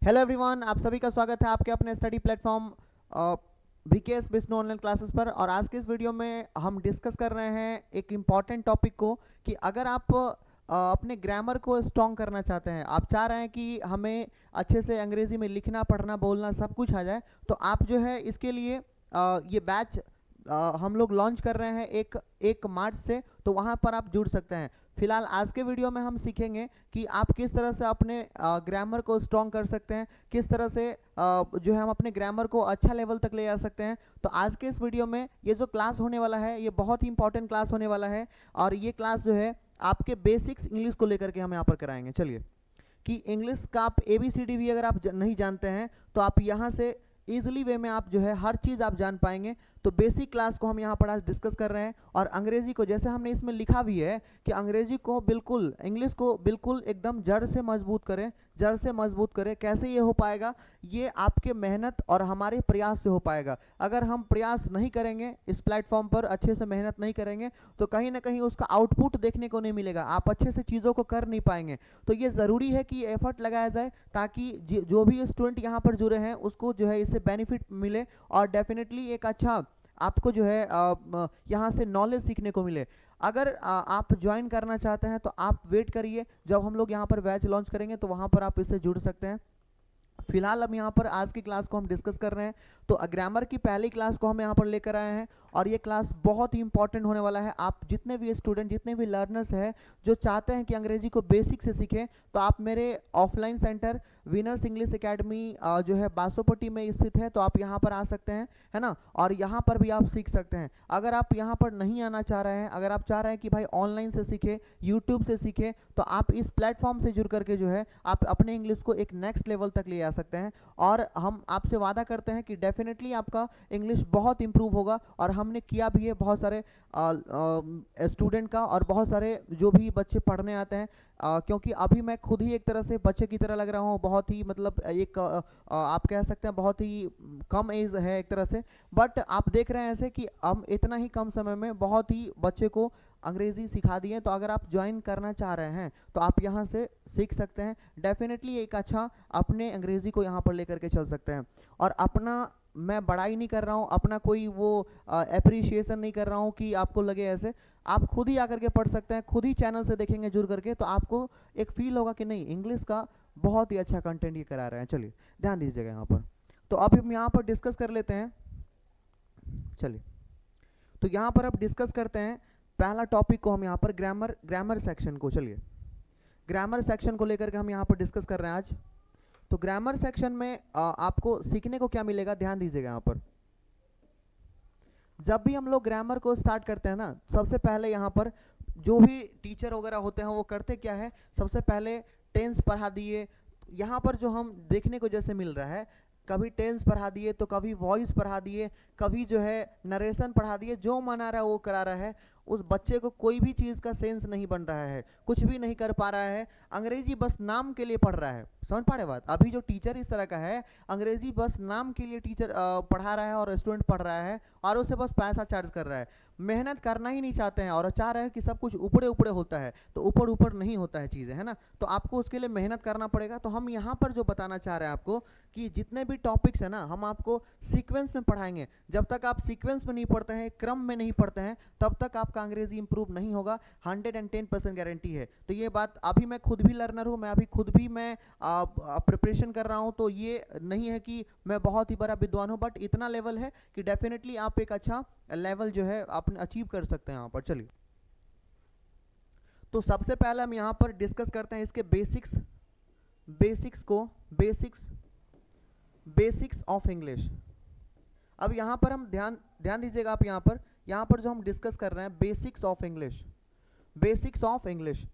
Hello everyone, आप सभी का स्वागत है आपके अपने स्टडी प्लेटफॉर्म वीकेएस बिस्नो ऑनलाइन क्लासेस पर। और आज के इस वीडियो में हम डिस्कस कर रहे हैं एक इम्पॉर्टेंट टॉपिक को कि अगर आप अपने ग्रामर को स्ट्रॉन्ग करना चाहते हैं, आप चाह रहे हैं कि हमें अच्छे से अंग्रेज़ी में लिखना पढ़ना बोलना सब कुछ आ जाए, तो आप जो है इसके लिए ये बैच हम लोग लॉन्च कर रहे हैं एक मार्च से, तो वहाँ पर आप जुड़ सकते हैं। फिलहाल आज के वीडियो में हम सीखेंगे कि आप किस तरह से अपने ग्रामर को स्ट्रॉन्ग कर सकते हैं, किस तरह से जो है हम अपने ग्रामर को अच्छा लेवल तक ले जा सकते हैं। तो आज के इस वीडियो में ये जो क्लास होने वाला है ये बहुत ही इंपॉर्टेंट क्लास होने वाला है, और ये क्लास जो है आपके बेसिक्स इंग्लिश को लेकर के हम यहाँ पर कराएंगे। चलिए, कि इंग्लिश का आप ABCD भी अगर आप नहीं जानते हैं तो आप यहाँ से ईजिली वे में आप जो है हर चीज़ आप जान पाएंगे। तो बेसिक क्लास को हम यहाँ पर आज डिस्कस कर रहे हैं, और अंग्रेजी को जैसे हमने इसमें लिखा भी है कि अंग्रेजी को बिल्कुल, इंग्लिश को बिल्कुल एकदम जड़ से मजबूत करें, जड़ से मजबूत करें। कैसे ये हो पाएगा? ये आपके मेहनत और हमारे प्रयास से हो पाएगा। अगर हम प्रयास नहीं करेंगे, इस प्लेटफॉर्म पर अच्छे से मेहनत नहीं करेंगे, तो कहीं ना कहीं उसका आउटपुट देखने को नहीं मिलेगा, आप अच्छे से चीज़ों को कर नहीं पाएंगे। तो ये ज़रूरी है कि एफर्ट लगाया जाए ताकि जो भी स्टूडेंट यहाँ पर जुड़े हैं उसको जो है इससे बेनिफिट मिले, और डेफिनेटली एक अच्छा आपको जो है यहाँ से नॉलेज सीखने को मिले। अगर आप ज्वाइन करना चाहते हैं तो आप वेट करिए, जब हम लोग यहाँ पर बैच लॉन्च करेंगे तो वहाँ पर आप इससे जुड़ सकते हैं। फिलहाल अब यहाँ पर आज की क्लास को हम डिस्कस कर रहे हैं, तो ग्रामर की पहली क्लास को हम यहाँ पर लेकर आए हैं, और ये क्लास बहुत ही इंपॉर्टेंट होने वाला है। आप जितने भी स्टूडेंट, जितने भी लर्नर्स हैं जो चाहते हैं कि अंग्रेजी को बेसिक से सीखें, तो आप मेरे offline centre winners English academy जो है बासोपट्टी में स्थित है, तो आप यहाँ पर आ सकते हैं, है ना, और यहाँ पर भी आप सीख सकते हैं। अगर आप यहाँ पर नहीं आना चाह रहे हैं, अगर आप चाह रहे हैं कि भाई ऑनलाइन से सीखे, यूट्यूब से सीखे, तो आप इस प्लेटफॉर्म से जुड़ करके जो है आप अपने इंग्लिश को एक नेक्स्ट लेवल तक ले जा सकते हैं। और हम आपसे वादा करते हैं कि डेफिनेटली आपका इंग्लिश बहुत इंप्रूव होगा, और हमने किया भी है बहुत सारे स्टूडेंट का, और बहुत सारे जो भी बच्चे पढ़ने आते हैं, क्योंकि अभी मैं खुद ही एक तरह से बच्चे की तरह लग रहा हूँ, बहुत ही मतलब एक आप कह सकते हैं बहुत ही कम एज है एक तरह से, बट आप देख रहे हैं ऐसे कि हम इतना ही कम समय में बहुत ही बच्चे को अंग्रेज़ी सिखा दिए। तो अगर आप ज्वाइन करना चाह रहे हैं तो आप यहाँ से सीख सकते हैं, डेफिनेटली एक अच्छा अपने अंग्रेज़ी को यहाँ पर लेकर के चल सकते हैं। और अपना मैं बड़ाई नहीं कर रहा हूँ, अपना कोई वो एप्रिशिएशन नहीं कर रहा हूँ कि आपको लगे ऐसे, आप खुद ही आकर के पढ़ सकते हैं, खुद ही चैनल से देखेंगे जुड़ करके, तो आपको एक फील होगा कि नहीं, इंग्लिश का बहुत ही अच्छा कंटेंट ये करा रहे हैं। चलिए ध्यान दीजिएगा यहाँ पर। तो अभी हम यहाँ पर डिस्कस कर लेते हैं। चलिए, तो यहाँ पर अब डिस्कस करते हैं पहला टॉपिक को, हम यहाँ पर ग्रामर सेक्शन को। चलिए, ग्रामर सेक्शन को लेकर के हम यहाँ पर डिस्कस कर रहे हैं आज। तो ग्रामर सेक्शन में आपको सीखने को क्या मिलेगा, ध्यान दीजिएगा यहाँ पर। जब भी हम लोग ग्रामर को स्टार्ट करते हैं ना, सबसे पहले यहाँ पर जो भी टीचर वगैरह होते हैं वो करते क्या है, सबसे पहले टेंस पढ़ा दिए। यहाँ पर जो हम देखने को जैसे मिल रहा है, कभी टेंस पढ़ा दिए तो कभी वॉइस पढ़ा दिए, कभी जो है नरेशन पढ़ा दिए, जो मन आ रहा है वो करा रहा है। उस बच्चे को कोई भी चीज़ का सेंस नहीं बन रहा है, कुछ भी नहीं कर पा रहा है, अंग्रेजी बस नाम के लिए पढ़ रहा है। समझ पा रहे बात? अभी जो टीचर इस तरह का है, अंग्रेजी बस नाम के लिए टीचर पढ़ा रहा है और स्टूडेंट पढ़ रहा है, और उसे बस पैसा चार्ज कर रहा है, मेहनत करना ही नहीं चाहते हैं, और चाह रहे हैं कि सब कुछ ऊपरे ऊपरे होता है। तो ऊपर ऊपर नहीं होता है चीज़ें, है ना, तो आपको उसके लिए मेहनत करना पड़ेगा। तो हम यहाँ पर जो बताना चाह रहे हैं आपको कि जितने भी टॉपिक्स हैं ना, हम आपको सीक्वेंस में पढ़ाएंगे। जब तक आप सीक्वेंस में नहीं पढ़ते हैं, क्रम में नहीं पढ़ते हैं, तब तक आपका अंग्रेजी इंप्रूव नहीं होगा। 110% गारंटी है। तो ये बात, अभी मैं खुद भी लर्नर हूँ, मैं अभी खुद भी मैं प्रिपरेशन कर रहा हूँ, तो ये नहीं है कि मैं बहुत ही बड़ा विद्वान हूँ, बट इतना लेवल है कि डेफिनेटली आप एक अच्छा लेवल जो है आप अचीव कर सकते हैं यहाँ पर। चलिए, तो सबसे पहले हम यहाँ पर डिस्कस करते हैं इसके बेसिक्स ऑफ इंग्लिश। अब यहाँ पर हम ध्यान दीजिएगा आप, यहाँ पर जो हम डिस्कस कर रहे हैं बेसिक्स ऑफ इंग्लिश।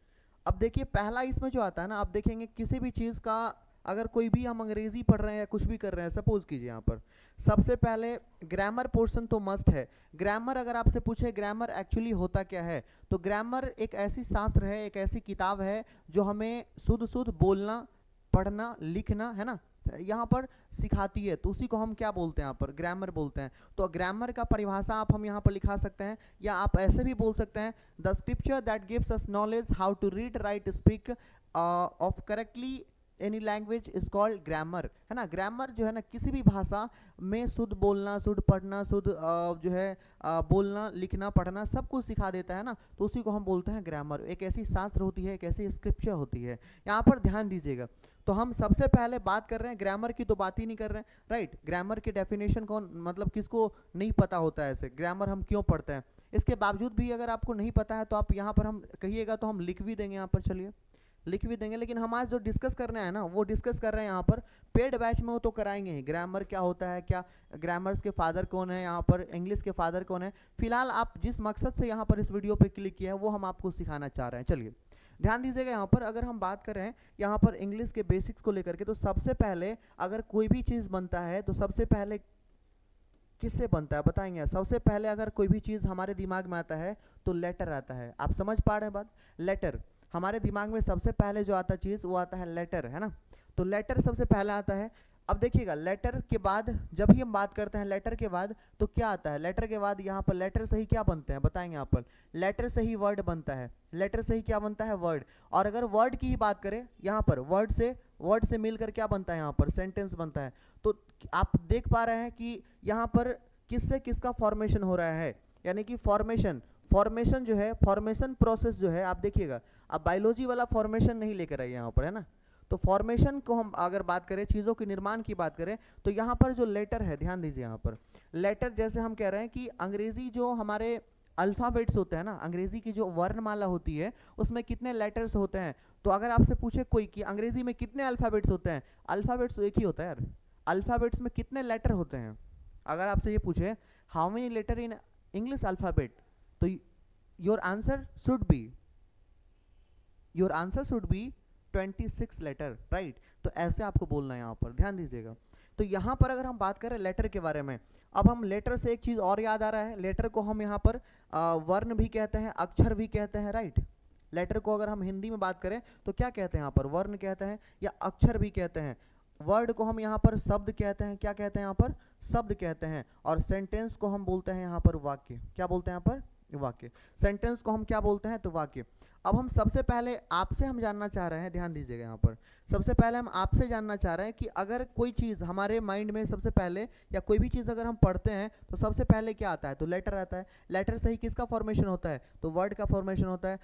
अब देखिए, पहला इसमें जो आता है ना, आप देखेंगे किसी भी चीज़ का, अगर कोई भी हम अंग्रेजी पढ़ रहे हैं या कुछ भी कर रहे हैं, सपोज कीजिए यहाँ पर सबसे पहले ग्रामर पोर्शन तो मस्ट है। ग्रामर, अगर आपसे पूछे ग्रामर एक्चुअली होता क्या है, तो ग्रामर एक ऐसी शास्त्र है, एक ऐसी किताब है जो हमें शुद्ध बोलना, पढ़ना, लिखना, है ना, यहाँ पर सिखाती है। तो उसी को हम क्या बोलते हैं, यहाँ पर ग्रामर बोलते हैं। तो ग्रामर का परिभाषा आप हम यहाँ पर लिखा सकते हैं, या आप ऐसे भी बोल सकते हैं, the scripture that gives us knowledge how to read, write, speak of correctly any language is called grammar, है ना। ग्रामर जो है ना किसी भी भाषा में शुद्ध बोलना, शुद्ध पढ़ना, शुद्ध जो है बोलना, लिखना, पढ़ना सब कुछ सिखा देता है ना, तो उसी को हम बोलते हैं ग्रामर। एक ऐसी शास्त्र होती है, एक ऐसी स्क्रिप्चर होती है। यहाँ पर ध्यान दीजिएगा, तो हम सबसे पहले बात कर रहे हैं ग्रामर की, तो बात ही नहीं कर रहे हैं, राइट। ग्रामर की डेफिनेशन कौन, मतलब किसको नहीं पता होता है ऐसे, ग्रामर हम क्यों पढ़ते हैं। इसके बावजूद भी अगर आपको नहीं पता है तो आप यहाँ पर हम कहिएगा तो हम लिख भी देंगे, यहाँ पर चलिए लिख भी देंगे। लेकिन हम आज जो डिस्कस करना है ना, वो डिस्कस कर रहे हैं यहाँ पर पेड बैच में, वो तो कराएंगे ही। ग्रामर क्या होता है, क्या ग्रामर्स के फादर कौन है, यहाँ पर इंग्लिश के फादर कौन है। फिलहाल आप जिस मकसद से यहाँ पर इस वीडियो पे क्लिक किया है वो हम आपको सिखाना चाह रहे हैं। चलिए ध्यान दीजिएगा, यहाँ पर अगर हम बात करें यहाँ पर इंग्लिश के बेसिक्स को लेकर के, तो सबसे पहले अगर कोई भी चीज़ बनता है तो सबसे पहले किससे बनता है बताएंगे। सबसे पहले अगर कोई भी चीज़ हमारे दिमाग में आता है तो लेटर आता है। आप समझ पा रहे हैं बात, लेटर हमारे दिमाग में सबसे पहले जो आता चीज़ वो आता है लेटर, है ना। तो लेटर सबसे पहले आता है। अब देखिएगा लेटर के बाद जब ही हम बात करते हैं लेटर के बाद तो क्या आता है, लेटर के बाद यहाँ पर लेटर से ही क्या बनते हैं बताएंगे। यहाँ पर लेटर से ही वर्ड बनता है, लेटर से ही क्या बनता है, वर्ड। और अगर वर्ड की ही बात करें यहाँ पर वर्ड से मिलकर क्या बनता है, यहाँ पर सेंटेंस बनता है। तो आप देख पा रहे हैं कि यहाँ पर किससे किसका फॉर्मेशन हो रहा है, यानी कि फॉर्मेशन जो है, फॉर्मेशन प्रोसेस जो है, आप देखिएगा अब बायोलॉजी वाला फॉर्मेशन नहीं लेकर आइए यहाँ पर, है ना। तो फॉर्मेशन को हम अगर बात करें, चीज़ों के निर्माण की बात करें, तो यहाँ पर जो लेटर है, ध्यान दीजिए यहाँ पर लेटर, जैसे हम कह रहे हैं कि अंग्रेजी जो हमारे अल्फ़ाबेट्स होते हैं ना, अंग्रेजी की जो वर्णमाला होती है उसमें कितने लेटर्स होते हैं। तो अगर आपसे पूछे कोई कि अंग्रेजी में कितने अल्फ़ाबेट्स होते हैं, अल्फ़ाबेट्स तो एक ही होता है यार, अल्फ़ाबेट्स में कितने लेटर होते हैं। अगर आपसे ये पूछे how many letter in English alphabet, तो your answer should be 26 letter, right. तो ऐसे आपको बोलना है यहाँ पर, ध्यान दीजिएगा। तो यहाँ पर अगर हम बात करें लेटर के बारे में, अब हम लेटर से एक चीज़ और याद आ रहा है, लेटर को हम यहाँ पर वर्ण भी कहते हैं, अक्षर भी कहते हैं, राइट। लेटर को अगर हम हिंदी में बात करें तो क्या कहते हैं यहाँ पर, वर्ण कहते हैं या अक्षर भी कहते हैं। वर्ड को हम यहाँ पर शब्द कहते हैं, क्या कहते हैं यहाँ पर, शब्द कहते हैं। और सेंटेंस को हम बोलते हैं यहाँ पर वाक्य, क्या बोलते हैं यहाँ पर, वाक्य। सेंटेंस को हम क्या बोलते हैं, तो वाक्य। अब हम सबसे पहले आपसे हम जानना चाह रहे हैं, ध्यान दीजिएगा यहाँ पर, सबसे पहले हम आपसे जानना चाह रहे हैं कि अगर कोई चीज़ हमारे माइंड में सबसे पहले, या कोई भी चीज़ अगर हम पढ़ते हैं तो सबसे पहले क्या आता है, तो लेटर आता है। लेटर से ही किसका फॉर्मेशन होता है, तो वर्ड का फॉर्मेशन होता है।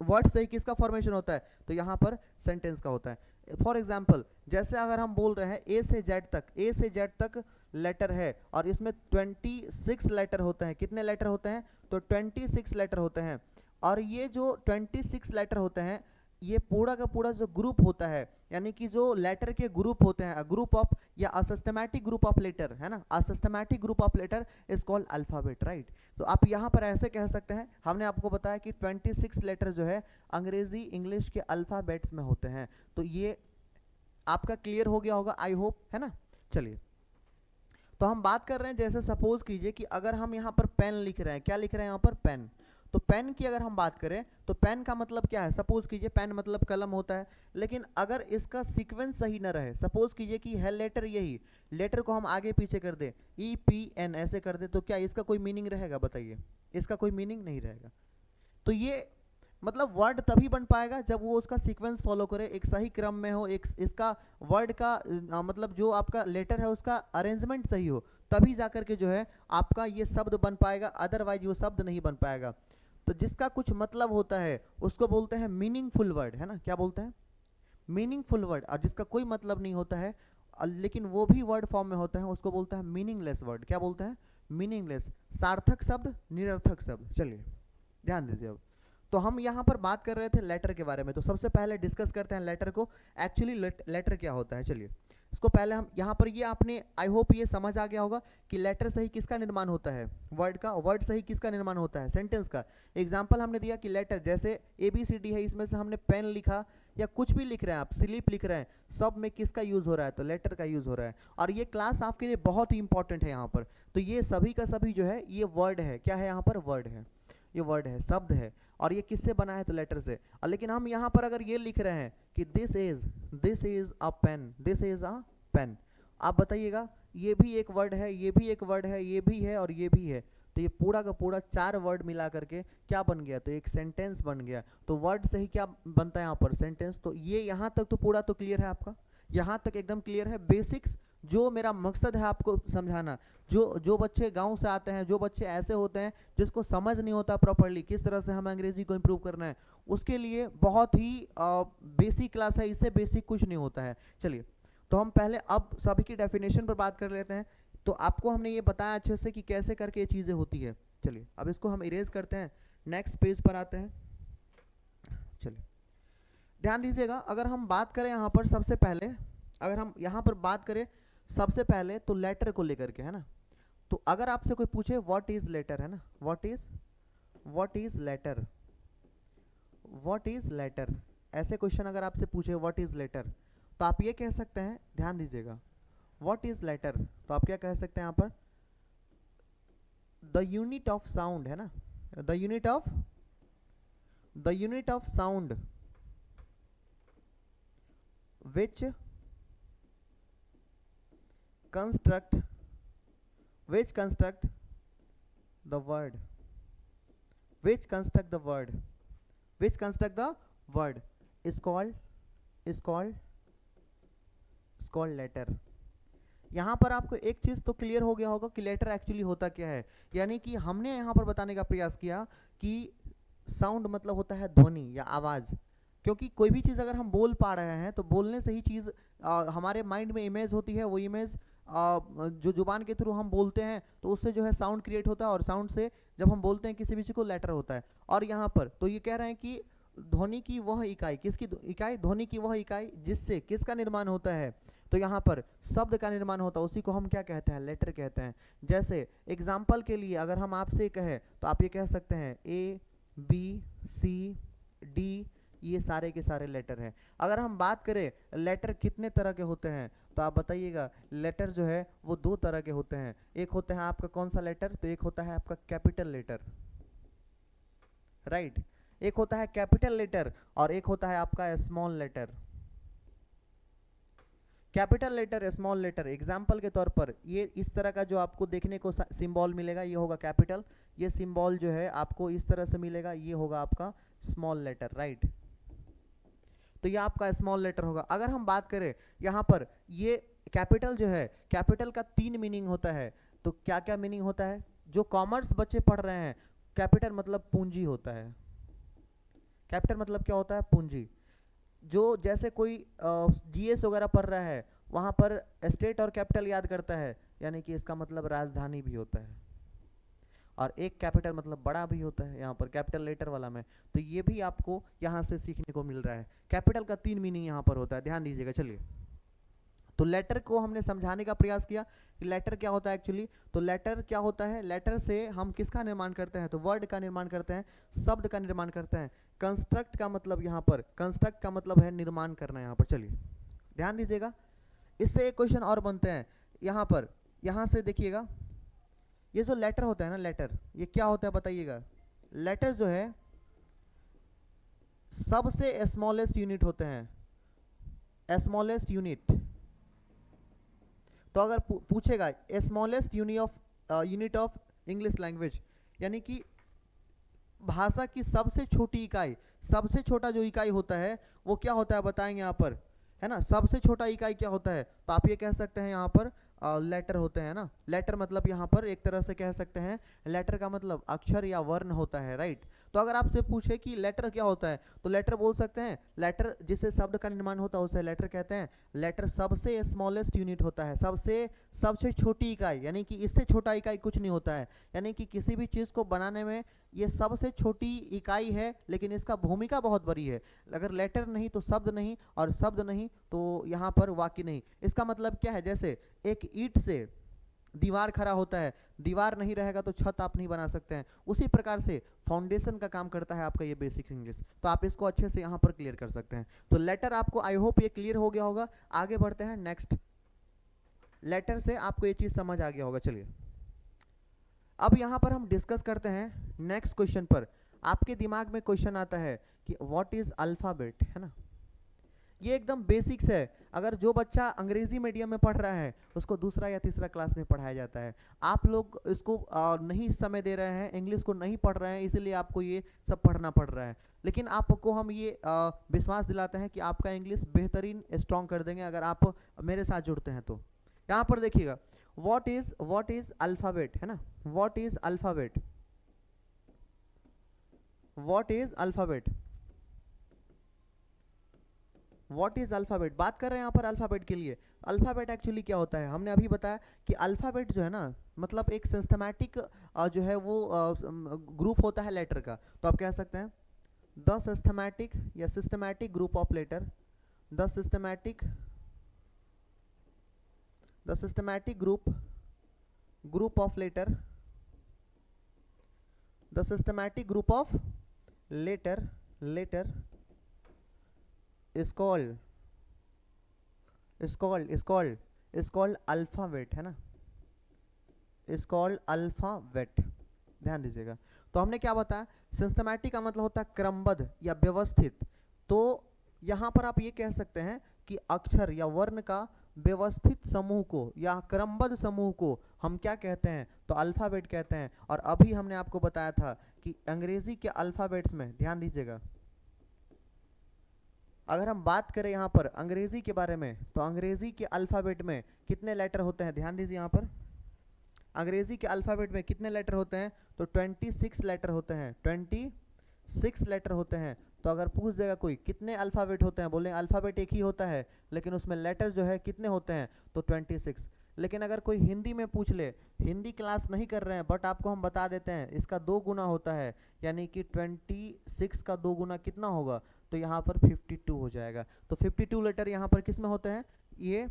वर्ड से ही किसका फॉर्मेशन होता है, तो यहाँ पर सेंटेंस का होता है। फॉर एग्जाम्पल, जैसे अगर हम बोल रहे हैं ए से जेड तक लेटर है और इसमें 26 लेटर होते हैं। कितने लेटर होते हैं, तो 26 लेटर होते हैं। और ये जो 26 लेटर होते हैं, ये पूरा का पूरा जो ग्रुप होता है, यानी कि जो लेटर के ग्रुप होते हैं, ग्रुप ऑफ या असिस्टेमैटिक ग्रुप ऑफ लेटर, है ना, a systematic group of letter is called alphabet, right. तो आप यहाँ पर ऐसे कह सकते हैं, हमने आपको बताया कि 26 लेटर जो है अंग्रेजी इंग्लिश के अल्फ़ाबेट्स में होते हैं। तो ये आपका क्लियर हो गया होगा, आई होप, है ना। चलिए, तो हम बात कर रहे हैं, जैसे सपोज कीजिए कि अगर हम यहाँ पर पेन लिख रहे हैं, क्या लिख रहे हैं यहाँ पर, पेन। तो पेन की अगर हम बात करें तो पेन का मतलब क्या है, सपोज कीजिए पेन मतलब कलम होता है, लेकिन अगर इसका सीक्वेंस सही न रहे, सपोज कीजिए कि है लेटर, यही लेटर को हम आगे पीछे कर दे, EPN ऐसे कर दे, तो क्या इसका कोई मीनिंग रहेगा, बताइए, इसका कोई मीनिंग नहीं रहेगा। तो ये मतलब वर्ड तभी बन पाएगा जब वो उसका सीक्वेंस फॉलो करे, एक सही क्रम में हो, एक इसका वर्ड का मतलब जो आपका लेटर है उसका अरेंजमेंट सही हो, तभी जाकर के जो है आपका ये शब्द बन पाएगा, अदरवाइज वो शब्द नहीं बन पाएगा। तो जिसका कुछ मतलब होता है उसको बोलते हैं मीनिंगफुल वर्ड, है ना, क्या बोलते हैं, मीनिंगफुल वर्ड। और जिसका कोई मतलब नहीं होता है लेकिन वो भी वर्ड फॉर्म में होता है, उसको बोलते हैं मीनिंगलेस वर्ड। क्या बोलते हैं, मीनिंगलेस, सार्थक शब्द, निरर्थक शब्द। चलिए ध्यान दीजिए। अब तो हम यहाँ पर बात कर रहे थे लेटर के बारे में, तो सबसे पहले डिस्कस करते हैं लेटर को, एक्चुअली लेटर क्या होता है। चलिए इसको पहले हम यहाँ पर, ये आपने आई होप ये समझ आ गया होगा कि लेटर से ही किसका निर्माण होता है, वर्ड का, वर्ड से ही किसका निर्माण होता है, सेंटेंस का। एग्जाम्पल हमने दिया कि लेटर, जैसे ABCD है, इसमें से हमने पेन लिखा या कुछ भी लिख रहे हैं आप, स्लिप लिख रहे हैं, सब में किसका यूज़ हो रहा है, तो लेटर का यूज़ हो रहा है। और ये क्लास आपके लिए बहुत ही इंपॉर्टेंट है यहाँ पर। तो ये सभी का सभी जो है ये वर्ड है, क्या है यहाँ पर, वर्ड है, ये वर्ड है, शब्द है। और ये किससे बना है, तो लेटर से। और लेकिन हम यहाँ पर अगर ये लिख रहे हैं कि this is a pen, this is a pen, आप बताइएगा ये भी एक वर्ड है, ये भी एक वर्ड है, ये भी है और ये भी है, तो ये पूरा का पूरा 4 वर्ड मिला करके क्या बन गया, तो एक सेंटेंस बन गया। तो वर्ड से ही क्या बनता है यहाँ पर, सेंटेंस। तो ये यहाँ तक तो पूरा तो क्लियर है आपका, यहाँ तक एकदम क्लियर है। बेसिक्स जो मेरा मकसद है आपको समझाना, जो बच्चे गांव से आते हैं, जो बच्चे ऐसे होते हैं जिसको समझ नहीं होता प्रॉपर्ली किस तरह से हमें अंग्रेजी को इम्प्रूव करना है, उसके लिए बहुत ही बेसिक क्लास है, इससे बेसिक कुछ नहीं होता है। चलिए, तो हम पहले अब सभी की डेफिनेशन पर बात कर लेते हैं। तो आपको हमने ये बताया अच्छे से कि कैसे करके ये चीज़ें होती है। चलिए, अब इसको हम इरेज करते हैं, नेक्स्ट पेज पर आते हैं। चलिए, ध्यान दीजिएगा, अगर हम बात करें यहाँ पर सबसे पहले, अगर हम यहाँ पर बात करें सबसे पहले तो लेटर को लेकर के, है ना। तो अगर आपसे कोई पूछे व्हाट इज लेटर, है ना, what is letter, what is letter, ऐसे क्वेश्चन अगर आपसे पूछे व्हाट इज लेटर, तो आप ये कह सकते हैं, ध्यान दीजिएगा, व्हाट इज लेटर, तो आप क्या कह सकते हैं यहाँ पर, द यूनिट ऑफ साउंड, है ना, the unit of sound which construct the word, is called letter। यहाँ पर आपको एक चीज़ तो क्लियर हो गया होगा कि लेटर एक्चुअली होता क्या है। यानी कि हमने यहाँ पर बताने का प्रयास किया कि साउंड मतलब होता है ध्वनि या आवाज़, क्योंकि कोई भी चीज़ अगर हम बोल पा रहे हैं तो बोलने से ही चीज़ हमारे माइंड में इमेज होती है, वो इमेज जो जुबान के थ्रू हम बोलते हैं तो उससे जो है साउंड क्रिएट होता है, और साउंड से जब हम बोलते हैं किसी भी चीज़ को लेटर होता है। और यहाँ पर तो ये कह रहे हैं कि ध्वनि की वह इकाई, किसकी इकाई, ध्वनि की वह इकाई जिससे किसका निर्माण होता है, तो यहाँ पर शब्द का निर्माण होता है, उसी को हम क्या कहते हैं, लेटर कहते हैं। जैसे एग्जाम्पल के लिए अगर हम आपसे कहें तो आप ये कह सकते हैं A B C D, ये सारे के सारे लेटर हैं। अगर हम बात करें लेटर कितने तरह के होते हैं, तो आप बताइएगा, लेटर जो है वो 2 तरह के होते हैं। एक होता है आपका कौन सा लेटर, तो एक होता है आपका कैपिटल लेटर, राइट, एक होता है कैपिटल लेटर और एक होता है आपका small letter. Capital letter, small letter, example के तौर पर ये इस तरह का जो आपको देखने को सिंबल मिलेगा, ये होगा कैपिटल, ये सिंबल जो है आपको इस तरह से मिलेगा, ये होगा आपका स्मॉल लेटर, राइट। तो ये आपका स्मॉल लेटर होगा। अगर हम बात करें यहाँ पर, ये कैपिटल जो है, कैपिटल का 3 मीनिंग होता है। तो क्या क्या मीनिंग होता है, जो कॉमर्स बच्चे पढ़ रहे हैं, कैपिटल मतलब पूंजी होता है। कैपिटल मतलब क्या होता है, पूंजी। जो जैसे कोई जीएस वगैरह पढ़ रहा है, वहाँ पर स्टेट और कैपिटल याद करता है, यानी कि इसका मतलब राजधानी भी होता है। और एक कैपिटल मतलब बड़ा भी होता है यहाँ पर कैपिटल लेटर वाला में। तो ये भी आपको यहाँ से सीखने को मिल रहा है। कैपिटल का 3 मीनिंग यहाँ पर होता है, ध्यान दीजिएगा। चलिए, तो लेटर को हमने समझाने का प्रयास किया कि लेटर क्या होता है एक्चुअली। तो लेटर क्या होता है, लेटर से हम किसका निर्माण करते हैं, तो वर्ड का निर्माण करते हैं, शब्द का निर्माण करते हैं। कंस्ट्रक्ट का मतलब यहाँ पर, कंस्ट्रक्ट का मतलब है निर्माण करना यहाँ पर। चलिए ध्यान दीजिएगा, इससे एक क्वेश्चन और बनते हैं यहाँ पर। यहाँ से देखिएगा, ये जो लेटर होता है ना, लेटर ये क्या होता है बताइएगा। लेटर जो है सबसे स्मॉलेस्ट यूनिट होते हैं, स्मॉलेस्ट यूनिट। तो अगर पूछेगा smallest unit of English language, यानी कि भाषा की सबसे छोटी इकाई, सबसे छोटा जो इकाई होता है वो क्या होता है बताएंगे यहाँ पर, है ना। सबसे छोटा इकाई क्या होता है, तो आप ये कह सकते हैं यहाँ पर लेटर होते हैं ना। लेटर मतलब यहाँ पर एक तरह से कह सकते हैं, लेटर का मतलब अक्षर या वर्ण होता है, राइट। तो अगर आपसे पूछे कि लेटर क्या होता है, तो लेटर बोल सकते हैं, लेटर जिससे शब्द का निर्माण होता है उसे लेटर कहते हैं। लेटर सबसे स्मॉलेस्ट यूनिट होता है, सबसे छोटी इकाई, यानी कि इससे छोटा इकाई कुछ नहीं होता है। यानी कि किसी भी चीज़ को बनाने में ये सबसे छोटी इकाई है, लेकिन इसका भूमिका बहुत बड़ी है। अगर लेटर नहीं तो शब्द नहीं, और शब्द नहीं तो यहाँ पर वाक्य नहीं। इसका मतलब क्या है, जैसे एक ईंट से दीवार खड़ा होता है, दीवार नहीं रहेगा तो छत आप नहीं बना सकते हैं। उसी प्रकार से फाउंडेशन का काम करता है आपका ये बेसिक इंग्लिश। तो आप इसको अच्छे से यहाँ पर क्लियर कर सकते हैं। तो लेटर आपको आई होप ये क्लियर हो गया होगा। आगे बढ़ते हैं नेक्स्ट। लेटर से आपको ये चीज़ समझ आ गया होगा। चलिए अब यहाँ पर हम डिस्कस करते हैं नेक्स्ट क्वेश्चन पर। आपके दिमाग में क्वेश्चन आता है कि व्हाट इज अल्फाबेट, है ना। ये एकदम बेसिक्स है। अगर जो बच्चा अंग्रेजी मीडियम में पढ़ रहा है उसको दूसरा या तीसरा क्लास में पढ़ाया जाता है। आप लोग इसको नहीं समय दे रहे हैं, इंग्लिश को नहीं पढ़ रहे हैं, इसीलिए आपको ये सब पढ़ना पड़ रहा है। लेकिन आपको हम ये विश्वास दिलाते हैं कि आपका इंग्लिश बेहतरीन स्ट्रॉन्ग कर देंगे अगर आप मेरे साथ जुड़ते हैं तो। यहाँ पर देखिएगा, व्हाट इज अल्फ़ाबेट, है ना, what is alphabet, what is alphabet, what is alphabet. बात कर रहे हैं यहाँ पर अल्फ़ाबेट के लिए। अल्फ़ाबेट एक्चुअली क्या होता है, हमने अभी बताया कि अल्फ़ाबेट जो है ना, मतलब एक सिस्टमैटिक जो है वो ग्रुप होता है लेटर का। तो आप कह सकते हैं द सिस्टमैटिक या systematic group of letter, the systematic group of letter, the systematic group of letter is called alphabet, है ना, is called अल्फ़ाबेट। ध्यान दीजिएगा। तो हमने क्या बताया, सिस्टमैटिक का मतलब होता है क्रमबद्ध या व्यवस्थित। तो यहाँ पर आप ये कह सकते हैं कि अक्षर या वर्ण का व्यवस्थित समूह को या क्रमबद्ध समूह को हम क्या कहते हैं, तो अल्फ़ाबेट कहते हैं। और अभी हमने आपको बताया था कि अंग्रेजी के अल्फ़ाबेट्स में, ध्यान दीजिएगा, अगर हम बात करें यहाँ पर अंग्रेजी के बारे में, तो अंग्रेजी के अल्फ़ाबेट में कितने लेटर होते हैं, ध्यान दीजिए यहाँ पर अंग्रेजी के अल्फ़ाबेट में कितने लेटर होते हैं, तो 26 लेटर होते हैं, 26 लेटर होते हैं। तो अगर पूछ देगा कोई कितने अल्फ़ाबेट होते हैं, बोले अल्फ़ाबेट एक ही होता है लेकिन उसमें लेटर जो है कितने होते हैं, तो 26। लेकिन अगर कोई हिंदी में पूछ ले, हिंदी क्लास नहीं कर रहे हैं बट आपको हम बता देते हैं इसका 2 गुना होता है, यानी कि 26 का 2 गुना कितना होगा, तो यहाँ पर 52 हो जाएगा। तो 52 लेटर यहाँ पर किस में होते हैं, ये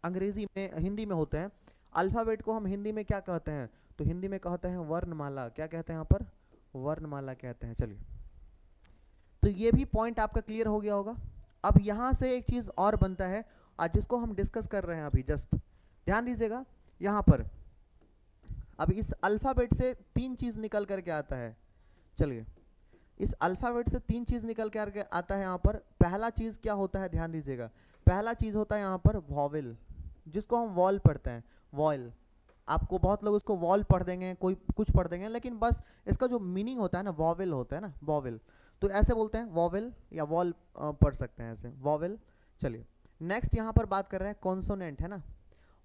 अंग्रेजी में, हिंदी में होते हैं। अल्फ़ाबेट को हम हिंदी में क्या कहते हैं, तो हिंदी में कहते हैं वर्णमाला। क्या कहते हैं यहाँ पर, वर्णमाला कहते हैं। चलिए, तो ये भी पॉइंट आपका क्लियर हो गया होगा। अब यहाँ से एक चीज़ और बनता है आज जिसको हम डिस्कस कर रहे हैं अभी जस्ट, ध्यान दीजिएगा यहाँ पर। अब इस अल्फ़ाबेट से 3 चीज़ निकल करके आता है। चलिए, इस अल्फ़ाबेट से 3 चीज़ निकल के आता है यहाँ पर। पहला चीज़ क्या होता है, ध्यान दीजिएगा, पहला चीज़ होता है यहाँ पर वॉवेल, जिसको हम वॉल पढ़ते हैं, वॉल। आपको बहुत लोग उसको वॉल पढ़ देंगे, कोई कुछ पढ़ देंगे, लेकिन बस इसका जो मीनिंग होता है ना, वॉवेल होता है ना, वॉवेल। तो ऐसे बोलते हैं वॉवेल या वॉल पढ़ सकते हैं ऐसे, वॉवेल। चलिए, नेक्स्ट यहाँ पर बात कर रहे हैं कॉन्सोनेंट, है ना।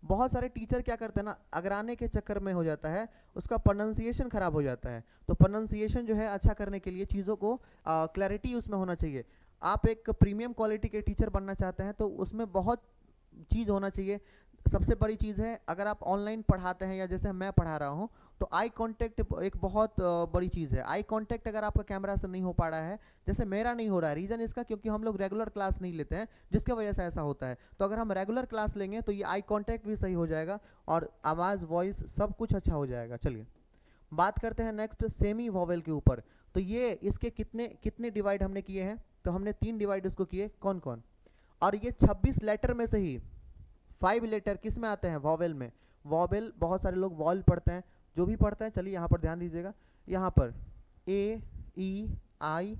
बहुत सारे टीचर क्या करते हैं ना, अगराने के चक्कर में हो जाता है, उसका प्रोनाउंसिएशन खराब हो जाता है। तो प्रोनाउंसिएशन जो है अच्छा करने के लिए चीज़ों को क्लैरिटी उसमें होना चाहिए। आप एक प्रीमियम क्वालिटी के टीचर बनना चाहते हैं तो उसमें बहुत चीज़ होना चाहिए। सबसे बड़ी चीज़ है, अगर आप ऑनलाइन पढ़ाते हैं या जैसे मैं पढ़ा रहा हूँ, तो आई कांटेक्ट एक बहुत बड़ी चीज़ है। आई कांटेक्ट अगर आपका कैमरा से नहीं हो पा रहा है, जैसे मेरा नहीं हो रहा है, रीज़न इसका क्योंकि हम लोग रेगुलर क्लास नहीं लेते हैं, जिसकी वजह से ऐसा होता है। तो अगर हम रेगुलर क्लास लेंगे तो ये आई कांटेक्ट भी सही हो जाएगा और आवाज़, वॉइस सब कुछ अच्छा हो जाएगा। चलिए, बात करते हैं नेक्स्ट सेमी वॉवेल के ऊपर। तो ये इसके कितने कितने डिवाइड हमने किए हैं, तो हमने 3 डिवाइड इसको किए, कौन कौन। और ये 26 लेटर में से ही 5 लेटर किस में आते हैं, वॉवेल में। वॉवेल बहुत सारे लोग वॉल पढ़ते हैं, जो भी पढ़ते हैं। चलिए यहाँ पर ध्यान दीजिएगा, यहाँ पर ए, ई, आई,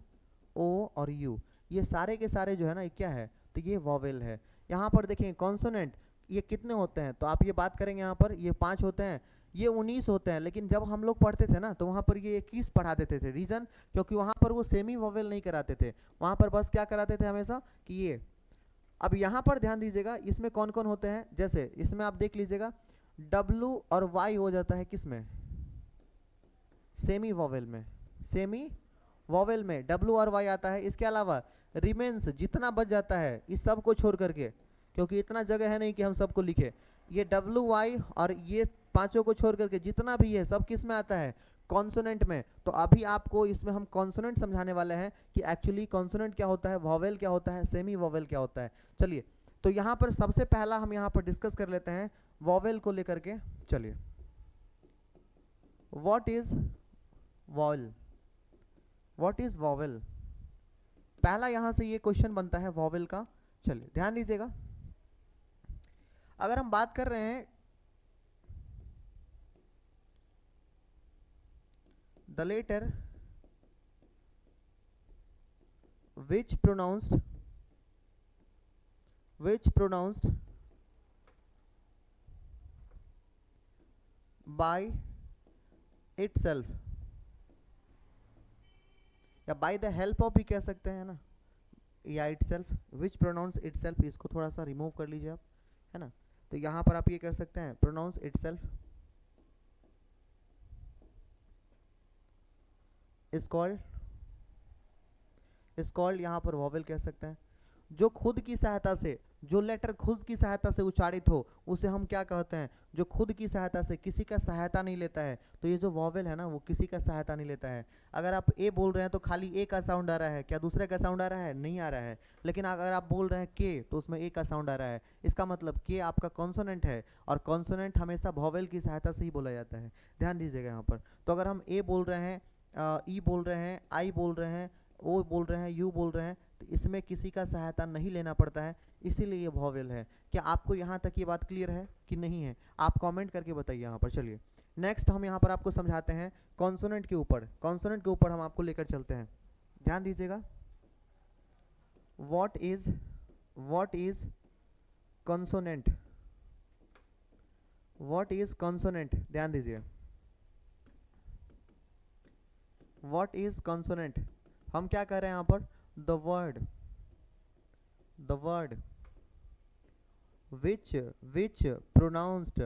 ओ और यू, ये सारे के सारे जो है ना, ये क्या है, तो ये वॉवेल है। यहाँ पर देखेंगे कॉन्सोनेंट, ये कितने होते हैं, तो आप ये बात करेंगे यहाँ पर, ये 5 होते हैं, ये 19 होते हैं। लेकिन जब हम लोग पढ़ते थे ना, तो वहाँ पर ये 21 पढ़ा देते थे। रीज़न, क्योंकि वहाँ पर वो सेमी वॉवेल नहीं कराते थे, वहाँ पर बस क्या कराते थे हमेशा कि ये। अब यहाँ पर ध्यान दीजिएगा, इसमें कौन कौन होते हैं, जैसे इसमें आप देख लीजिएगा, W और Y हो जाता है किसमें, सेमी वॉवेल में। सेमी वॉवेल में W और Y आता है। इसके अलावा रिमेन्स जितना बच जाता है इस सब को छोड़ करके, क्योंकि इतना जगह है नहीं कि हम सबको लिखे, ये W, Y और ये पांचों को छोड़ करके जितना भी है सब किस में आता है, कॉन्सोनेंट में। तो अभी आपको इसमें हम कॉन्सोनेंट समझाने वाले हैं कि एक्चुअली कॉन्सोनेंट क्या होता है, वॉवेल क्या होता है, सेमी वॉवेल क्या होता है। चलिए, तो यहाँ पर सबसे पहला हम यहाँ पर डिस्कस कर लेते हैं वॉवेल को लेकर के। चलिए, what is vowel, what is vowel, पहला यहाँ से ये क्वेश्चन बनता है वॉवेल का। चलिए ध्यान दीजिएगा, अगर हम बात कर रहे हैं the letter which pronounced which pronounced by itself, या by the help of भी कह सकते हैं ना, या itself, which pronounce itself, इसको थोड़ा सा रिमूव कर लीजिए आप, है ना। तो यहाँ पर आप ये कर सकते हैं pronounce itself is called यहाँ पर वॉवेल कह सकते हैं। जो खुद की सहायता से, जो लेटर खुद की सहायता से उच्चारित हो उसे हम क्या कहते हैं, जो खुद की सहायता से, किसी का सहायता नहीं लेता है। तो ये जो वॉवेल है ना वो किसी का सहायता नहीं लेता है। अगर आप ए बोल रहे हैं तो खाली ए का साउंड आ रहा है, क्या दूसरे का साउंड आ रहा है? नहीं आ रहा है। लेकिन अगर आप बोल रहे हैं के तो उसमें ए का साउंड आ रहा है, इसका मतलब के आपका कॉन्सोनेंट है, और कॉन्सोनेंट हमेशा वॉवेल की सहायता से ही बोला जाता है, ध्यान दीजिएगा यहाँ पर। तो अगर हम ए बोल रहे हैं, ई बोल रहे हैं, आई बोल रहे हैं, ओ बोल रहे हैं, यू बोल रहे हैं, तो इसमें किसी का सहायता नहीं लेना पड़ता है, इसीलिए ये वॉवेल है। क्या आपको यहाँ तक ये बात क्लियर है कि नहीं है? आप कमेंट करके बताइए यहाँ पर। चलिए नेक्स्ट हम यहाँ पर आपको समझाते हैं कॉन्सोनेंट के ऊपर। कॉन्सोनेंट के ऊपर हम आपको लेकर चलते हैं, ध्यान दीजिएगा। What is consonant? What is consonant? ध्यान दीजिए, व्हाट इज कॉन्सोनेंट? हम क्या कर रहे हैं यहाँ पर? द वर्ड which pronounced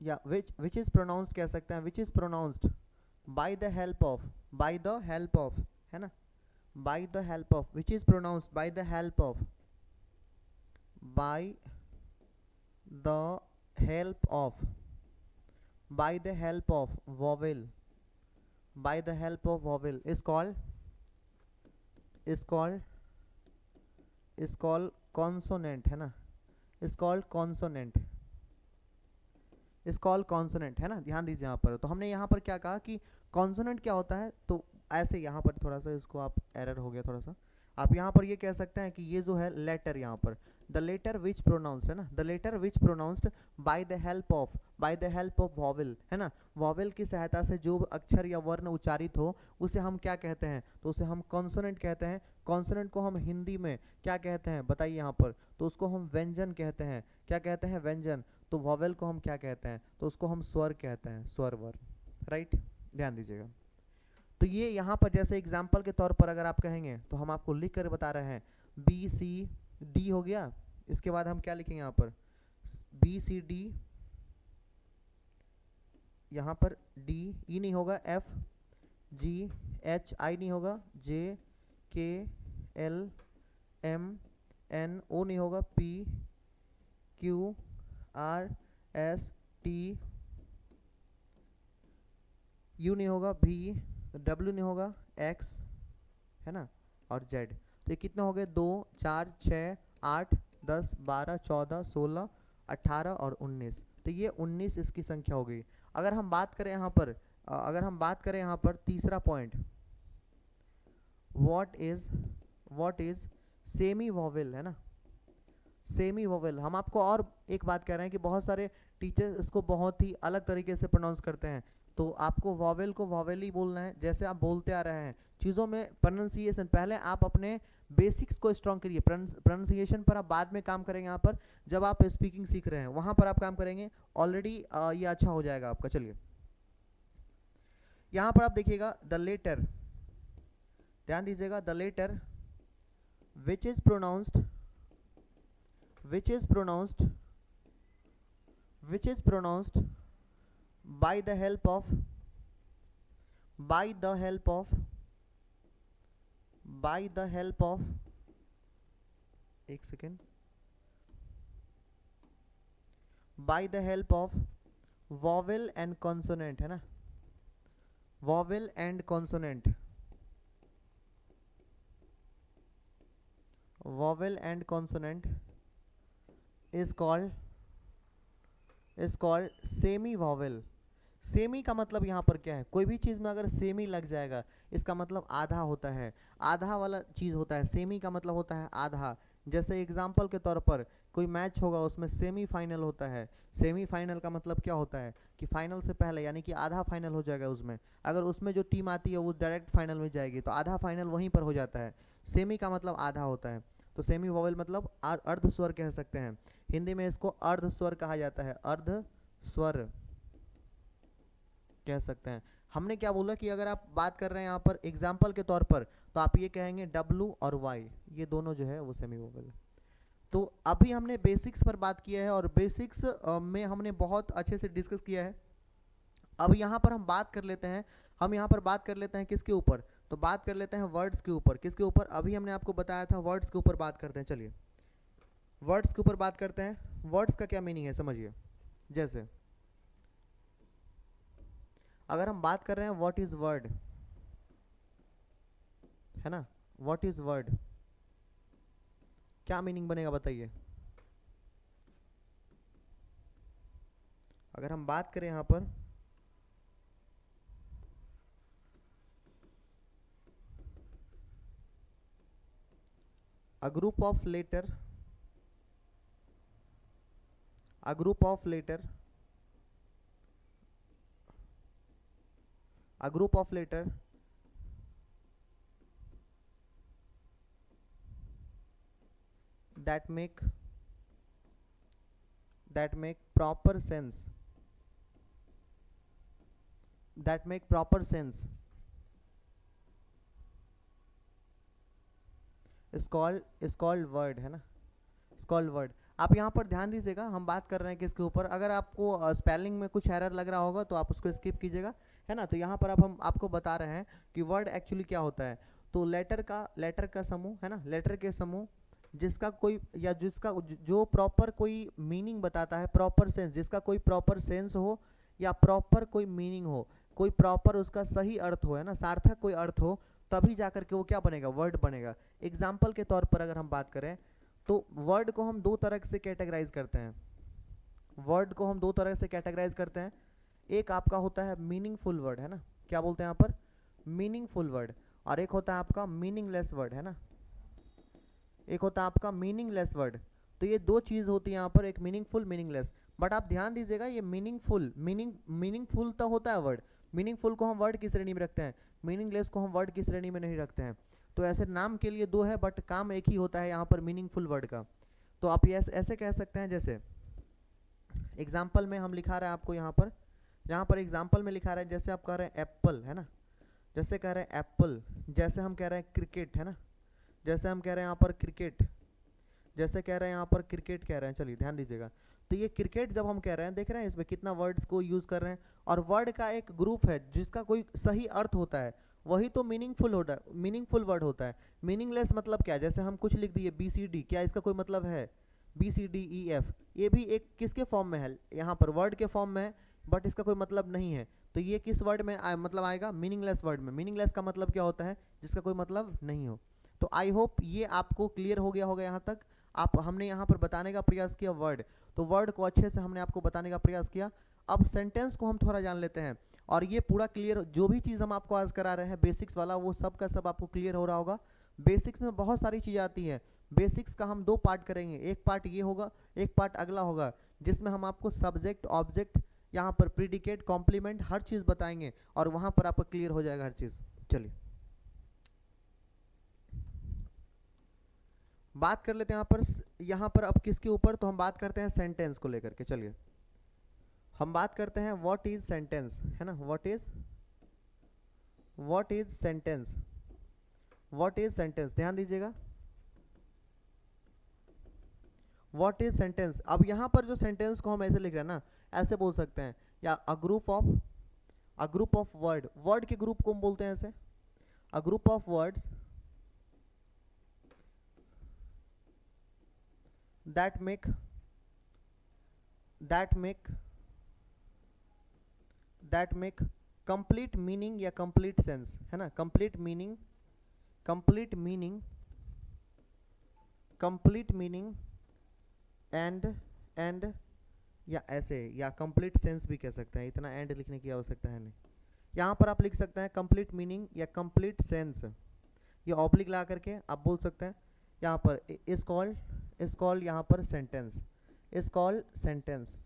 या which is pronounced कह सकते हैं, which is pronounced by the help of, है ना, by the help of, which is pronounced by the help of, by the help of vowel, by the help of vowel is called consonant, है ना, is called consonant, है ना। ध्यान दीजिए यहाँ पर। तो हमने यहाँ पर क्या कहा कि कॉन्सोनेंट क्या होता है, तो ऐसे यहाँ पर थोड़ा सा इसको आप, एरर हो गया थोड़ा सा, आप यहाँ पर ये कह सकते हैं कि ये जो है लेटर, यहाँ पर द लेटर विच प्रोनाउंस्ड, है ना, the letter which pronounced by the help of vowel, है ना, वॉवेल की सहायता से जो अक्षर या वर्ण उच्चारित हो उसे हम क्या कहते हैं? तो उसे हम कॉन्सोनेंट कहते हैं। कॉन्सोनेंट को हम हिंदी में क्या कहते हैं बताइए यहाँ पर? तो उसको हम व्यंजन कहते हैं। क्या कहते हैं? व्यंजन। तो वॉवेल को हम क्या कहते हैं? तो उसको हम स्वर कहते हैं, स्वर वर्ण, राइट, ध्यान दीजिएगा। तो ये यहाँ पर जैसे एग्जाम्पल के तौर पर अगर आप कहेंगे तो हम आपको लिख कर बता रहे हैं, बी सी डी हो गया, इसके बाद हम क्या लिखेंगे यहाँ पर? बी सी डी, यहाँ पर डी, ई नहीं होगा, एफ जी एच, आई नहीं होगा, जे के एल एम एन, ओ नहीं होगा, P Q R S T, you नहीं होगा, भी डब्ल्यू नहीं होगा, एक्स, है ना, और जेड। तो ये कितने हो गए? 2 4 6 8 10 12 14 16 18 और 19। तो ये 19 इसकी संख्या हो गई। अगर हम बात करें यहाँ पर तीसरा point, what is semi vowel, है ना, सेमी वॉवेल। हम आपको और एक बात कह रहे हैं कि बहुत सारे टीचर्स इसको बहुत ही अलग तरीके से प्रोनाउंस करते हैं, तो आपको वॉवेल को वॉवेल ही बोलना है जैसे आप बोलते आ रहे हैं। चीज़ों में प्रोनाउंसिएशन, पहले आप अपने बेसिक्स को स्ट्रॉन्ग करिए। प्रोनाउंसिएशन पर आप बाद में काम करेंगे, यहाँ पर जब आप स्पीकिंग सीख रहे हैं वहाँ पर आप काम करेंगे, ऑलरेडी ये अच्छा हो जाएगा आपका। चलिए यहाँ पर आप देखिएगा द लेटर, ध्यान दीजिएगा, the letter which is pronounced by the help of एक second, by the help of vowel and consonant, है ना, vowel and consonant, is called semi vowel. Semi का मतलब यहाँ पर क्या है? कोई भी चीज़ में अगर सेमी लग जाएगा इसका मतलब आधा होता है, आधा वाला चीज़ होता है। सेमी का मतलब होता है आधा। जैसे एग्जाम्पल के तौर पर कोई मैच होगा उसमें सेमीफाइनल होता है। सेमीफाइनल का मतलब क्या होता है कि फाइनल से पहले, यानी कि आधा फाइनल हो जाएगा उसमें, अगर उसमें जो टीम आती है वो डायरेक्ट फाइनल में जाएगी तो आधा फाइनल वहीं पर हो जाता है। सेमी का मतलब आधा होता है, तो सेमी वोवेल मतलब अर्ध स्वर कह सकते हैं। हिंदी में इसको अर्ध स्वर कहा जाता है, अर्ध स्वर कह सकते हैं। हमने क्या बोला कि अगर आप बात कर रहे हैं यहाँ पर एग्जाम्पल के तौर पर, तो आप ये कहेंगे डब्लू और वाई, ये दोनों जो है वो सेमी वोवेल है। तो अभी हमने बेसिक्स पर बात किया है और बेसिक्स में हमने बहुत अच्छे से डिस्कस किया है। अब यहाँ पर हम बात कर लेते हैं, हम यहाँ पर बात कर लेते हैं किसके ऊपर, तो बात कर लेते हैं वर्ड्स के ऊपर। किसके ऊपर, अभी हमने आपको बताया था वर्ड्स के ऊपर बात करते हैं। चलिए वर्ड्स के ऊपर बात करते हैं। वर्ड्स का क्या मीनिंग है समझिए। जैसे अगर हम बात कर रहे हैं व्हाट इज वर्ड, है ना, व्हाट इज वर्ड, क्या मीनिंग बनेगा बताइए। अगर हम बात करें यहां पर a group of letter, a group of letter, a group of letter that make proper sense, that make proper sense is called word, है ना, is called word। आप यहाँ पर ध्यान दीजिएगा, हम बात कर रहे हैं किसके ऊपर। अगर आपको स्पेलिंग में कुछ एरर लग रहा होगा तो आप उसको स्किप कीजिएगा, है ना। तो यहाँ पर अब हम आपको बता रहे हैं कि वर्ड एक्चुअली क्या होता है। तो लेटर का समूह, है ना, लेटर के समूह जिसका कोई या जिसका जो प्रॉपर कोई मीनिंग बताता है, प्रॉपर सेंस, जिसका कोई प्रॉपर सेंस हो या प्रॉपर कोई मीनिंग हो, कोई प्रॉपर उसका सही अर्थ हो, है ना, सार्थक कोई अर्थ हो, तभी जाकर के वो क्या बनेगा, वर्ड बनेगा। एग्जाम्पल के तौर पर अगर हम बात करें तो वर्ड को हम दो तरह से कैटेगराइज करते हैं। वर्ड को हम दो तरह से कैटेगराइज करते हैं। एक आपका होता है मीनिंगफुल वर्ड, है ना, क्या बोलते हैं यहाँ पर, मीनिंगफुल वर्ड। और एक होता है आपका मीनिंगलेस वर्ड, है ना, एक होता है आपका मीनिंगलेस वर्ड। तो ये दो चीज़ होती है यहाँ पर, एक मीनिंगफुल, मीनिंगलेस। बट आप ध्यान दीजिएगा, ये मीनिंगफुल तो होता है वर्ड, मीनिंगफुल को हम वर्ड की श्रेणी में रखते हैं, मीनिंगलेस को हम वर्ड की श्रेणी में नहीं रखते हैं। तो ऐसे नाम के लिए दो है बट काम एक ही होता है यहाँ पर मीनिंगफुल वर्ड का। तो आप ये ऐसे कह सकते हैं, जैसे एग्जाम्पल में हम लिखा रहे हैं आपको यहाँ पर एग्जाम्पल में लिखा रहे हैं, जैसे आप कह रहे हैं एप्पल, है ना, जैसे कह रहे हैं एप्पल, जैसे हम कह रहे हैं क्रिकेट, है ना, जैसे हम कह रहे हैं यहाँ पर क्रिकेट, जैसे कह रहे हैं यहाँ पर क्रिकेट कह रहे हैं। चलिए ध्यान दीजिएगा, तो ये क्रिकेट जब हम कह रहे हैं, देख रहे हैं इसमें कितना वर्ड्स को यूज़ कर रहे हैं, और वर्ड का एक ग्रुप है जिसका कोई सही अर्थ होता है, वही तो मीनिंगफुल होता है, मीनिंगफुल वर्ड होता है। मीनिंगलेस मतलब क्या, जैसे हम कुछ लिख दिए BCD, क्या इसका कोई मतलब है, BCDEF, ये भी एक किसके फॉर्म में है, यहाँ पर वर्ड के फॉर्म में है, बट इसका कोई मतलब नहीं है। तो ये किस वर्ड में मतलब आएगा, मीनिंगलेस वर्ड में। मीनिंगलेस का मतलब क्या होता है, जिसका कोई मतलब नहीं हो। तो आई होप ये आपको क्लियर हो गया होगा यहाँ तक। हमने यहाँ पर बताने का प्रयास किया वर्ड, तो वर्ड को अच्छे से हमने आपको बताने का प्रयास किया। अब सेंटेंस को हम थोड़ा जान लेते हैं, और ये पूरा क्लियर, जो भी चीज़ हम आपको आज करा रहे हैं बेसिक्स वाला, वो सब का सब आपको क्लियर हो रहा होगा। बेसिक्स में बहुत सारी चीज़ें आती है। बेसिक्स का हम दो पार्ट करेंगे, एक पार्ट ये होगा, एक पार्ट अगला होगा, जिसमें हम आपको सब्जेक्ट, ऑब्जेक्ट, यहाँ पर प्रीडिकेट, कॉम्प्लीमेंट, हर चीज़ बताएंगे, और वहाँ पर आपको क्लियर हो जाएगा हर चीज़। चलिए बात कर लेते हैं यहाँ पर अब किसके ऊपर, तो हम बात करते हैं सेंटेंस को लेकर के। चलिए हम बात करते हैं व्हाट इज सेंटेंस, है ना, what is sentence, what is sentence, ध्यान दीजिएगा, व्हाट इज सेंटेंस। अब यहाँ पर जो सेंटेंस को हम ऐसे लिख रहे हैं ना, ऐसे बोल सकते हैं, या अ ग्रुप ऑफ वर्ड के ग्रुप को हम बोलते हैं ऐसे, a group of words that make complete meaning या complete sense, है ना, complete meaning and या ऐसे, या complete sense भी कह सकते हैं, इतना एंड लिखने की आवश्यकता है नहीं। यहाँ पर आप लिख सकते हैं complete meaning या complete sense, ये ऑब्लिक ला करके आप बोल सकते हैं। यहाँ पर इज कॉल्ड यहाँ पर sentence, is called sentence.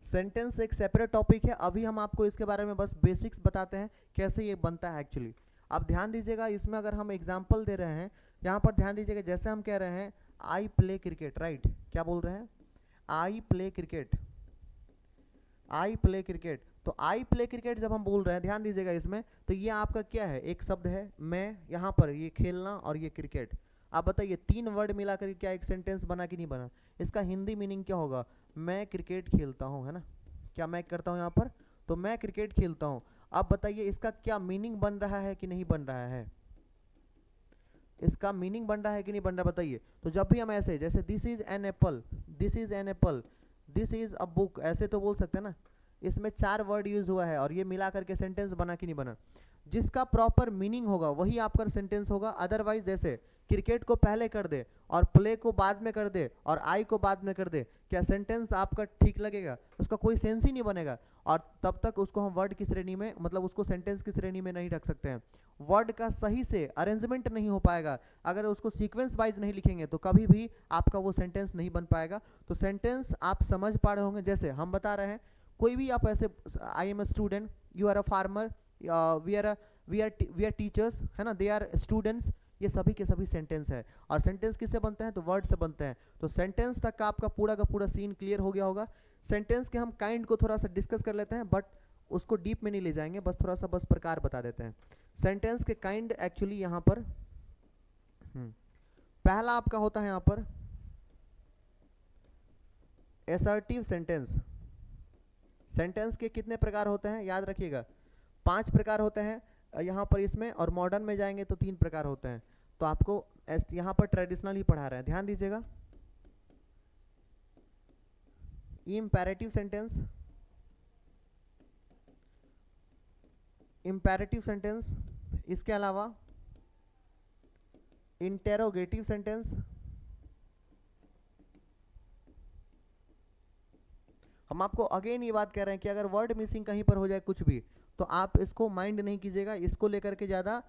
Sentence एक सेपरेट टॉपिक है, अभी हम आपको इसके बारे में बस बेसिक्स बताते हैं कैसे ये बनता है एक्चुअली। आप ध्यान दीजिएगा, इसमें अगर हम एग्जाम्पल दे रहे हैं, यहाँ पर ध्यान दीजिएगा, जैसे हम कह रहे हैं आई प्ले क्रिकेट, राइट, क्या बोल रहे हैं, I play cricket, I play cricket. तो आई प्ले क्रिकेट जब हम बोल रहे हैं, ध्यान दीजिएगा इसमें, तो ये आपका क्या है, एक शब्द है मैं, यहाँ पर ये खेलना और ये क्रिकेट। आप बताइए तीन वर्ड मिलाकर क्या एक सेंटेंस बना कि नहीं बना। इसका हिंदी मीनिंग क्या होगा, मैं क्रिकेट खेलता हूँ, है ना, क्या मैं करता हूँ यहाँ पर, तो मैं क्रिकेट खेलता हूँ। अब बताइए इसका क्या मीनिंग बन रहा है कि नहीं बन रहा है, इसका मीनिंग बन रहा है कि नहीं बन रहा, बताइए। तो जब भी हम ऐसे, जैसे this is an apple, this is an apple, this is a book, ऐसे तो बोल सकते हैं ना। इसमें 4 वर्ड यूज हुआ है और ये मिला करके सेंटेंस बना कि नहीं बना। जिसका प्रॉपर मीनिंग होगा वही आपका सेंटेंस होगा। अदरवाइज जैसे क्रिकेट को पहले कर दे और प्ले को बाद में कर दे और आई को बाद में कर दे, क्या सेंटेंस आपका ठीक लगेगा, उसका कोई सेंस ही नहीं बनेगा। और तब तक उसको हम वर्ड की श्रेणी में, मतलब उसको सेंटेंस की श्रेणी में नहीं रख सकते हैं। वर्ड का सही से अरेंजमेंट नहीं हो पाएगा, अगर उसको सीक्वेंस वाइज नहीं लिखेंगे तो कभी भी आपका वो सेंटेंस नहीं बन पाएगा। तो सेंटेंस आप समझ पा रहे होंगे, जैसे हम बता रहे हैं, कोई भी आप ऐसे, I am a student, you are a farmer, we are teachers, है ना, दे आर स्टूडेंट्स, ये सभी के सभी सेंटेंस है। और सेंटेंस किससे बनते हैं, तो वर्ड से बनते हैं। तो सेंटेंस तक का पूरा सीन क्लियर हो गया होगा। सेंटेंस के हम काइंड को थोड़ा सा डिस्कस कर लेते हैं, बट उसको डीप में नहीं ले जाएंगे, बस थोड़ा सा बस प्रकार बता देते हैं। सेंटेंस के काइंड एक्चुअली यहाँ पर पहला आपका होता है यहाँ पर असर्टिव सेंटेंस। सेंटेंस के कितने प्रकार होते हैं, याद रखिएगा 5 प्रकार होते हैं यहाँ पर इसमें, और मॉडर्न में जाएंगे तो 3 प्रकार होते हैं। तो आपको यहाँ पर ट्रेडिशनल ही पढ़ा रहे हैं, ध्यान दीजिएगा। इम्पेरेटिव सेंटेंस, इम्पेरेटिव सेंटेंस, इसके अलावा इंटेरोगेटिव सेंटेंस, हम आपको अगेन ये बात कह रहे हैं कि अगर वर्ड मिसिंग कहीं पर हो जाए कुछ भी, तो आप इसको माइंड नहीं कीजिएगा, इसको लेकर के ज़्यादा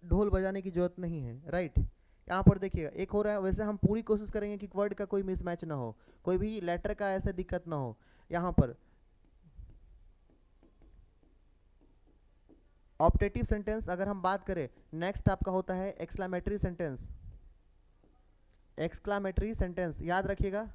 ढोल बजाने की जरूरत नहीं है, राइट। यहाँ पर देखिएगा एक हो रहा है, वैसे हम पूरी कोशिश करेंगे कि वर्ड का कोई मिसमैच ना हो, कोई भी लेटर का ऐसे दिक्कत ना हो। यहाँ पर ऑप्टेटिव सेंटेंस अगर हम बात करें, नेक्स्ट आपका होता है एक्सक्लामेटरी सेंटेंस। एक्सक्लामेटरी सेंटेंस याद रखिएगा,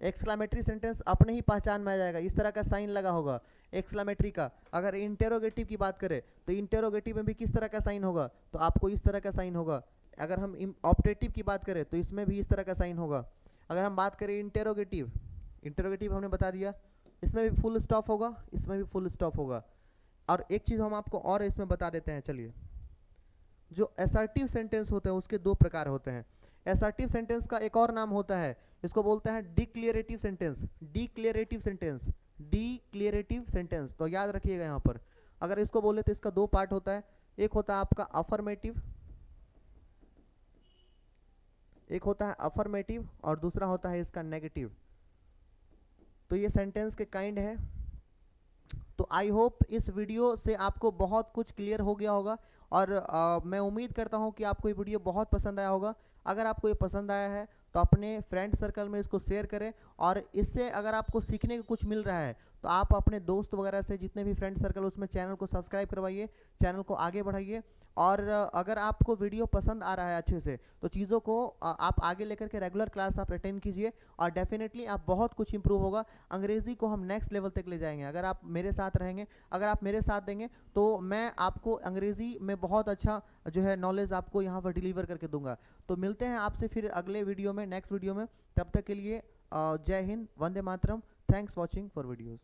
एक्सक्लामेटरी सेंटेंस अपने ही पहचान में आ जाएगा, इस तरह का साइन लगा होगा एक्सक्लामेटरी का। अगर इंटेरोगेटिव की बात करें तो इंटेरोगेटिव में भी किस तरह का साइन होगा, तो आपको इस तरह का साइन होगा। अगर हम ऑप्टेटिव की बात करें तो इसमें भी इस तरह का साइन होगा। अगर हम बात करें इंटेरोगेटिव, इंटेरोगेटिव हमने बता दिया, इसमें भी फुल स्टॉप होगा, इसमें भी फुल स्टॉप होगा। और एक चीज़ हम आपको और इसमें बता देते हैं, चलिए, जो असर्टिव सेंटेंस होते हैं उसके 2 प्रकार होते हैं। असर्टिव सेंटेंस का एक और नाम होता है, इसको बोलते हैं declarative sentence. Declarative sentence, declarative sentence, तो याद रखिएगा यहाँ पर अगर इसको बोले तो इसका 2 पार्ट होता है, एक होता है आपका अफर्मेटिव, एक होता है अफर्मेटिव और दूसरा होता है इसका नेगेटिव। तो ये सेंटेंस के काइंड है। तो आई होप इस वीडियो से आपको बहुत कुछ क्लियर हो गया होगा, और मैं उम्मीद करता हूँ कि आपको ये वीडियो बहुत पसंद आया होगा। अगर आपको ये पसंद आया है तो अपने फ्रेंड सर्कल में इसको शेयर करें, और इससे अगर आपको सीखने को कुछ मिल रहा है तो आप अपने दोस्त वगैरह से, जितने भी फ्रेंड सर्कल उसमें चैनल को सब्सक्राइब करवाइए, चैनल को आगे बढ़ाइए। और अगर आपको वीडियो पसंद आ रहा है अच्छे से, तो चीज़ों को आप आगे लेकर के रेगुलर क्लास आप अटेंड कीजिए, और डेफिनेटली आप बहुत कुछ इंप्रूव होगा। अंग्रेज़ी को हम नेक्स्ट लेवल तक ले जाएंगे अगर आप मेरे साथ रहेंगे, अगर आप मेरे साथ देंगे तो मैं आपको अंग्रेज़ी में बहुत अच्छा जो है नॉलेज आपको यहाँ पर डिलीवर करके दूंगा। तो मिलते हैं आपसे फिर अगले वीडियो में, नेक्स्ट वीडियो में। तब तक के लिए जय Hind, Vande Mataram, thanks watching for videos.